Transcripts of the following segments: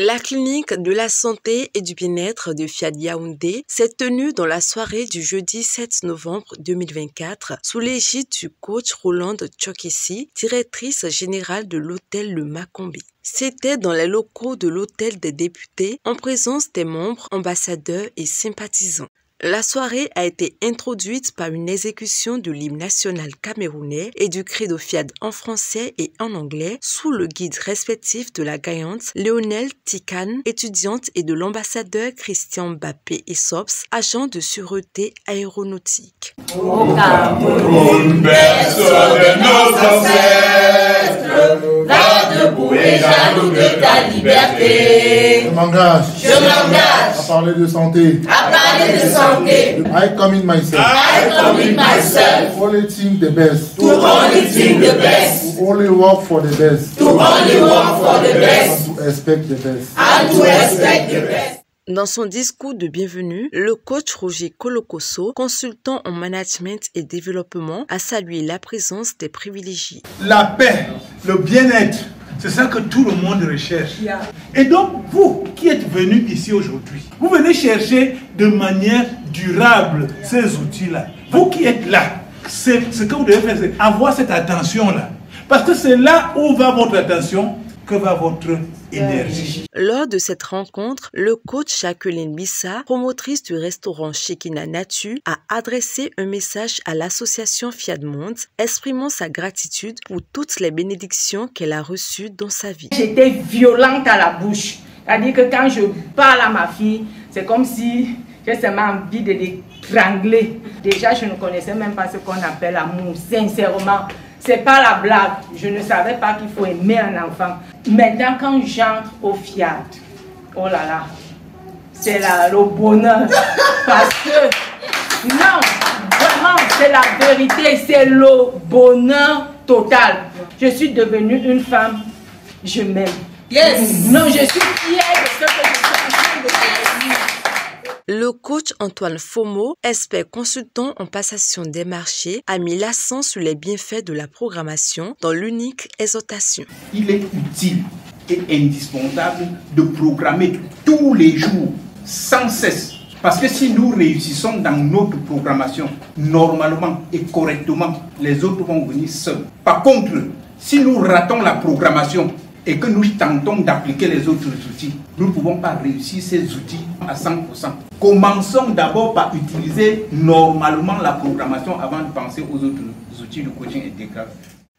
La clinique de la santé et du bien-être de Fiat Yaoundé s'est tenue dans la soirée du jeudi 7 novembre 2024 sous l'égide du coach Rolande Tchokessi, directrice générale de l'hôtel Le Macombi. C'était dans les locaux de l'hôtel des députés en présence des membres, ambassadeurs et sympathisants. La soirée a été introduite par une exécution de l'hymne national camerounais et du credo Fiat en français et en anglais sous le guide respectif de la gagnante Léonelle Tikane, étudiante, et de l'ambassadeur Christian Mbappé et Sops, agent de sûreté aéronautique. Au Cameroun, berceau de nos ancêtres, va debout et jaloux de ta liberté. Je m'engage à parler de santé. I commit myself to only think the best, to only work for the best, and to expect the best. Dans son discours de bienvenue, le coach Roger Kolokoso, consultant en management et développement, a salué la présence des privilégiés. La paix, le bien-être, c'est ça que tout le monde recherche. Et donc, vous qui êtes venus ici aujourd'hui, vous venez chercher de manière durable ces outils-là. Vous qui êtes là, ce que vous devez faire, c'est avoir cette attention-là. Parce que c'est là où va votre attention que va votre énergie. Lors de cette rencontre, le coach Jacqueline Bissa, promotrice du restaurant Shekina Natu, a adressé un message à l'association Fiat Monde, exprimant sa gratitude pour toutes les bénédictions qu'elle a reçues dans sa vie. J'étais violente à la bouche. C'est-à-dire que quand je parle à ma fille, c'est comme si j'ai seulement envie de l'étrangler. Déjà, je ne connaissais même pas ce qu'on appelle l'amour, sincèrement. C'est pas la blague. Je ne savais pas qu'il faut aimer un enfant. Maintenant, quand j'entre au Fiat, oh là là, c'est le bonheur. Parce que, non, vraiment, c'est la vérité. C'est le bonheur total. Je suis devenue une femme. Je m'aime. Yes. Non, je suis fière de ce que je suis en train de faire. Le coach Antoine Fomo, expert consultant en passation des marchés, a mis l'accent sur les bienfaits de la programmation dans l'unique exhortation. Il est utile et indispensable de programmer tous les jours, sans cesse. Parce que si nous réussissons dans notre programmation, normalement et correctement, les autres vont venir seuls. Par contre, si nous ratons la programmation et que nous tentons d'appliquer les autres outils, nous ne pouvons pas réussir ces outils à 100%. Commençons d'abord par utiliser normalement la programmation avant de penser aux autres outils de coaching intégral.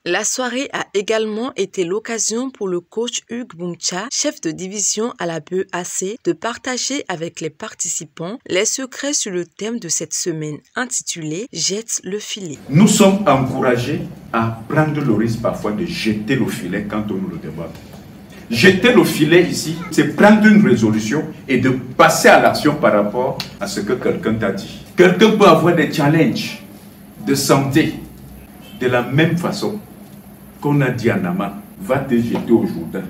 La soirée a également été l'occasion pour le coach Hugues Boumtcha, chef de division à la BEAC, de partager avec les participants les secrets sur le thème de cette semaine intitulé « Jette le filet ». Nous sommes encouragés à prendre le risque parfois de jeter le filet quand on nous le demande. Jeter le filet ici, c'est prendre une résolution et de passer à l'action par rapport à ce que quelqu'un t'a dit. Quelqu'un peut avoir des challenges de santé de la même façon qu'on a dit à Nama, va te jeter au Jourdain,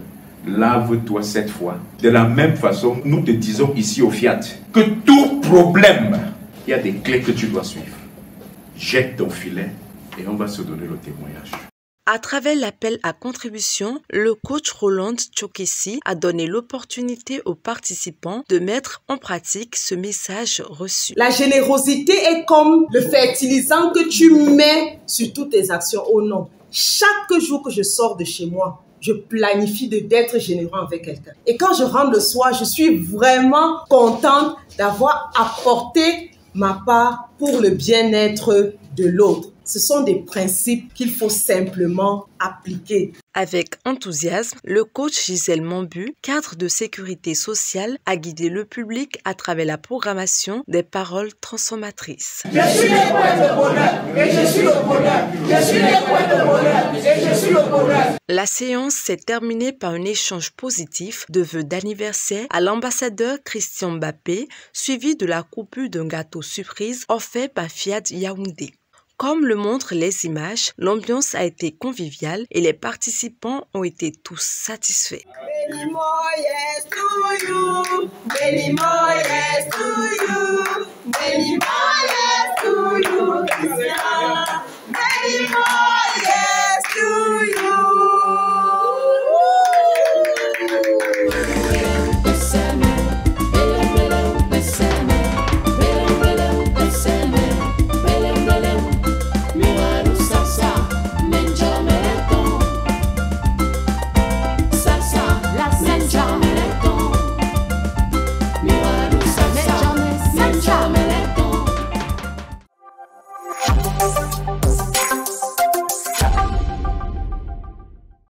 lave-toi 7 fois. De la même façon, nous te disons ici au Fiat que tout problème, il y a des clés que tu dois suivre. Jette ton filet et on va se donner le témoignage. À travers l'appel à contribution, le coach Rolande Tchokessi a donné l'opportunité aux participants de mettre en pratique ce message reçu. La générosité est comme le fertilisant que tu mets sur toutes tes actions. Oh non, chaque jour que je sors de chez moi, je planifie d'être généreux avec quelqu'un. Et quand je rentre le soir, je suis vraiment contente d'avoir apporté ma part pour le bien-être de l'autre. Ce sont des principes qu'il faut simplement appliquer. Avec enthousiasme, le coach Gisèle Mambu, cadre de sécurité sociale, a guidé le public à travers la programmation des paroles transformatrices. Je suis le point de bonheur et je suis le bonheur. Je suis le point de bonheur et je suis le bonheur. La séance s'est terminée par un échange positif de vœux d'anniversaire à l'ambassadeur Christian Mbappé, suivi de la coupure d'un gâteau surprise offert par Fiat Yaoundé. Comme le montrent les images, l'ambiance a été conviviale et les participants ont été tous satisfaits. Many more years to you. Many more years to you. Many more years to you. Many more years to you. Ciao.